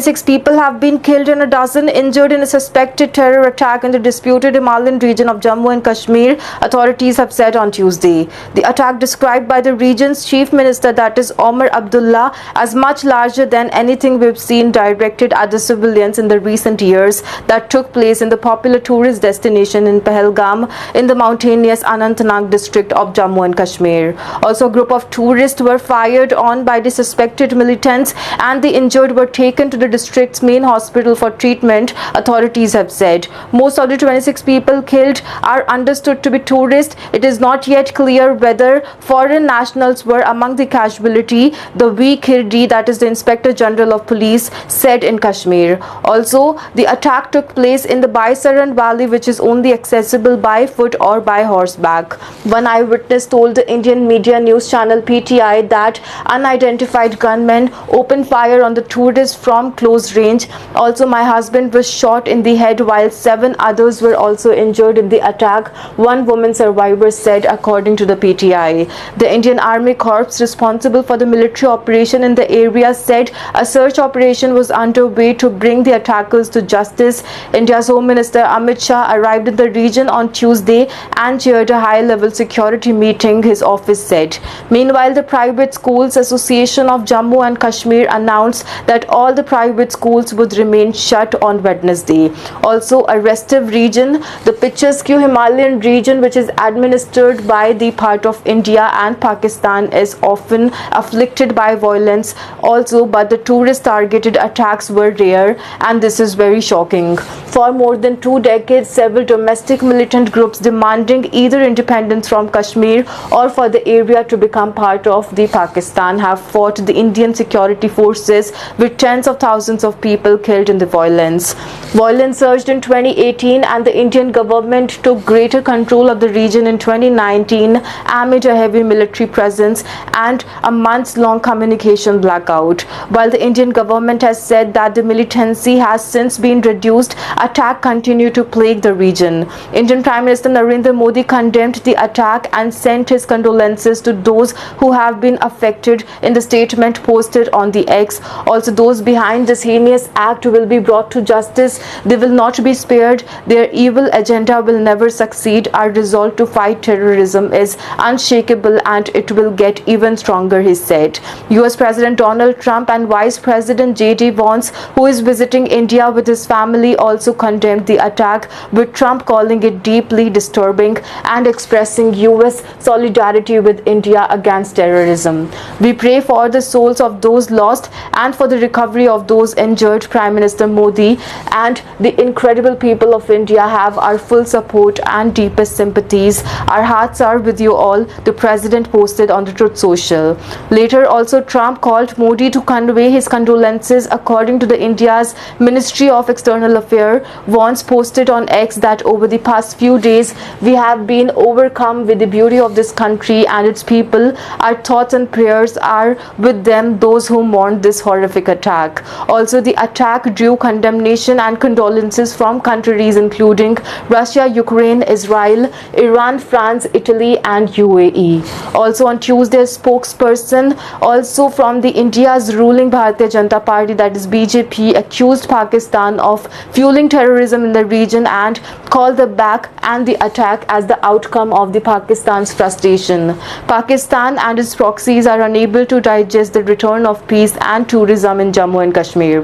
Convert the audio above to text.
6 people have been killed and a dozen injured in a suspected terror attack in the disputed Himalayan region of Jammu and Kashmir, authorities have said on Tuesday. The attack, described by the region's chief minister, that is Omar Abdullah, as much larger than anything we've seen directed at the civilians in the recent years, that took place in the popular tourist destination in Pahalgam in the mountainous Anantnag district of Jammu and Kashmir. Also, a group of tourists were fired on by the suspected militants and the injured were taken to the district's main hospital for treatment, authorities have said. Most of the 26 people killed are understood to be tourists. It is not yet clear whether foreign nationals were among the casualty, the V. Kirdi, that is the Inspector General of Police, said in Kashmir. Also, the attack took place in the Baisaran Valley, which is only accessible by foot or by horseback. One eyewitness told the Indian media news channel PTI that unidentified gunmen opened fire on the tourists from close range. Also, my husband was shot in the head while 7 others were also injured in the attack, one woman survivor said, according to the PTI. The Indian Army Corps responsible for the military operation in the area said a search operation was underway to bring the attackers to justice. India's Home Minister Amit Shah arrived in the region on Tuesday and chaired a high-level security meeting, his office said. Meanwhile, the Private Schools Association of Jammu and Kashmir announced that all the private schools would remain shut on Wednesday. Also, a restive region, the picturesque Himalayan region, which is administered by the part of India and Pakistan, is often afflicted by violence also, but the tourist-targeted attacks were rare, and this is very shocking. For more than 2 decades, several domestic militant groups demanding either independence from Kashmir or for the area to become part of the Pakistan have fought the Indian security forces, with tens of thousands of people killed in the violence. Violence surged in 2018 and the Indian government took greater control of the region in 2019 amid a heavy military presence and a months-long communication blackout. While the Indian government has said that the militancy has since been reduced, attacks continue to plague the region. Indian Prime Minister Narendra Modi condemned the attack and sent his condolences to those who have been affected in the statement posted on the X. Also, those behind this heinous act will be brought to justice. They will not be spared. Their evil agenda will never succeed. Our resolve to fight terrorism is unshakable and it will get even stronger, he said. US President Donald Trump and Vice President J.D. Vance, who is visiting India with his family, also condemned the attack, with Trump calling it deeply disturbing and expressing US solidarity with India against terrorism. We pray for the souls of those lost and for the recovery of those injured. Prime Minister Modi and the incredible people of India have our full support and deepest sympathies. Our hearts are with you all, the president posted on the Truth Social. Later, also, Trump called Modi to convey his condolences. According to the India's Ministry of External Affairs, Vance posted on X that over the past few days, we have been overcome with the beauty of this country and its people. Our thoughts and prayers are with them, those who mourn this horrific attack. Also, the attack drew condemnation and condolences from countries including Russia, Ukraine, Israel, Iran, France, Italy and UAE. Also on Tuesday, a spokesperson also from the India's ruling Bharatiya Janata Party, that is BJP, accused Pakistan of fueling terrorism in the region and called the back and the attack as the outcome of the Pakistan's frustration. Pakistan and its proxies are unable to digest the return of peace and tourism in Jammu and Kashmir.